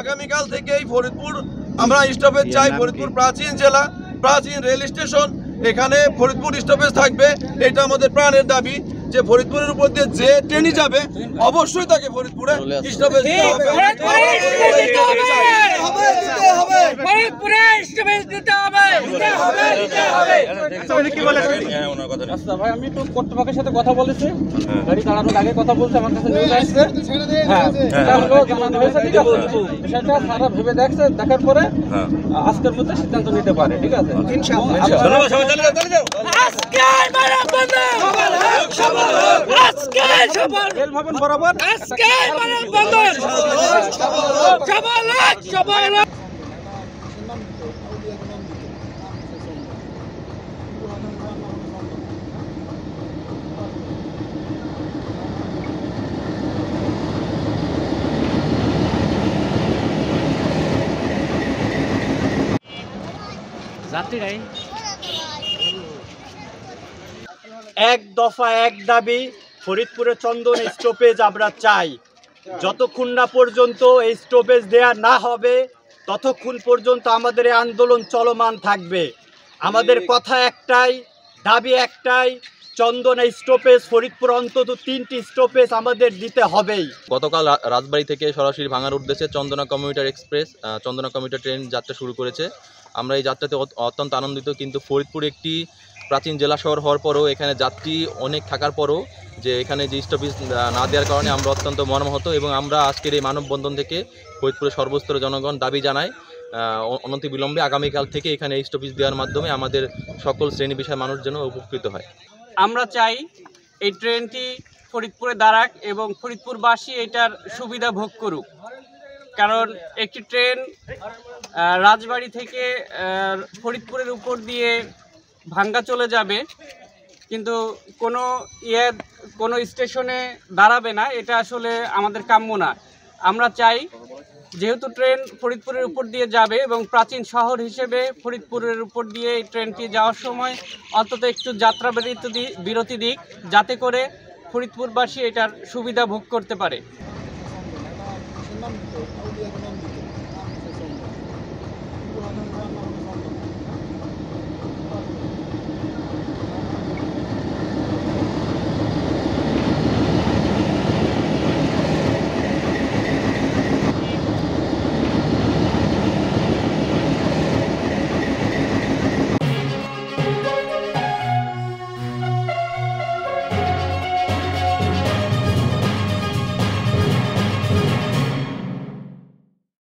আগামীকাল থেকেই ফরিদপুর আমরা স্টপেজ চাই। ফরিদপুর প্রাচীন জেলা, প্রাচীন রেল স্টেশন, এখানে ফরিদপুর স্টপেজ থাকবে। এটা আমাদের প্রাণের দাবি যে ফরিদপুরের উপর দিয়ে যে ট্রেনই যাবে অবশ্যই তাকে ফরিদপুরে স্টপেজ দিতে হবে। ভাই আমি তো কর্তৃপক্ষের সাথে কথা বলেছি, গাড়ি দাঁড়ানোর আগে কথা বলছে, আমার কাছে নিউজ আসছে। হ্যাঁ, জানানো হয়েছে, ঠিক আছে। বিষয়টা সারা ভেবে দেখছে, দেখার পরে আজকের মধ্যে সিদ্ধান্ত নিতে পারে, ঠিক আছে। রেল ভবন বরাবর এক দফা এক দাবি, ফরিদপুরে চন্দন স্টপেজ আমরা চাই। যতক্ষণ না পর্যন্ত এই স্টপেজ দেয়া না হবে ততক্ষণ পর্যন্ত আমাদের এই আন্দোলন চলমান থাকবে। আমাদের কথা একটাই, দাবি একটাই, চন্দন স্টপেজ ফরিদপুর অন্তত 3টি স্টপেজ আমাদের দিতে হবেই। গতকাল রাজবাড়ী থেকে সরাসরি ভাঙার উদ্দেশ্যে চন্দনা কমিউটার এক্সপ্রেস, চন্দনা কমিউটার ট্রেন যাত্রা শুরু করেছে। আমরা এই যাত্রাতে অত্যন্ত আনন্দিত, কিন্তু ফরিদপুর একটি প্রাচীন জেলা শহর হওয়ার পরও, এখানে যাত্রী অনেক থাকার পরও যে এখানে যে স্টপেজ না দেওয়ার কারণে আমরা অত্যন্ত মর্মাহত। এবং আমরা আজকের এই মানববন্ধন থেকে ফরিদপুরের সর্বস্তরের জনগণ দাবি জানাই অনতিবিলম্বে আগামীকাল থেকে এখানে এই স্টপেজ দেওয়ার মাধ্যমে আমাদের সকল শ্রেণী পেশার মানুষ যেন উপকৃত হয়। আমরা চাই এই ট্রেনটি ফরিদপুরে দাঁড়াক এবং ফরিদপুরবাসী এটার সুবিধা ভোগ করুক। কারণ একটি ট্রেন রাজবাড়ী থেকে ফরিদপুরের উপর দিয়ে ভাঙ্গা চলে যাবে, কিন্তু কোনো স্টেশনে দাঁড়াবে না, এটা আসলে আমাদের কাম্য না। আমরা চাই যেহেতু ট্রেন ফরিদপুরের উপর দিয়ে যাবে এবং প্রাচীন শহর হিসেবে ফরিদপুরের উপর দিয়ে এই ট্রেনটি যাওয়ার সময় অন্তত একটু যাত্রা বিরতি দিক, যাতে করে ফরিদপুরবাসী এটার সুবিধা ভোগ করতে পারে।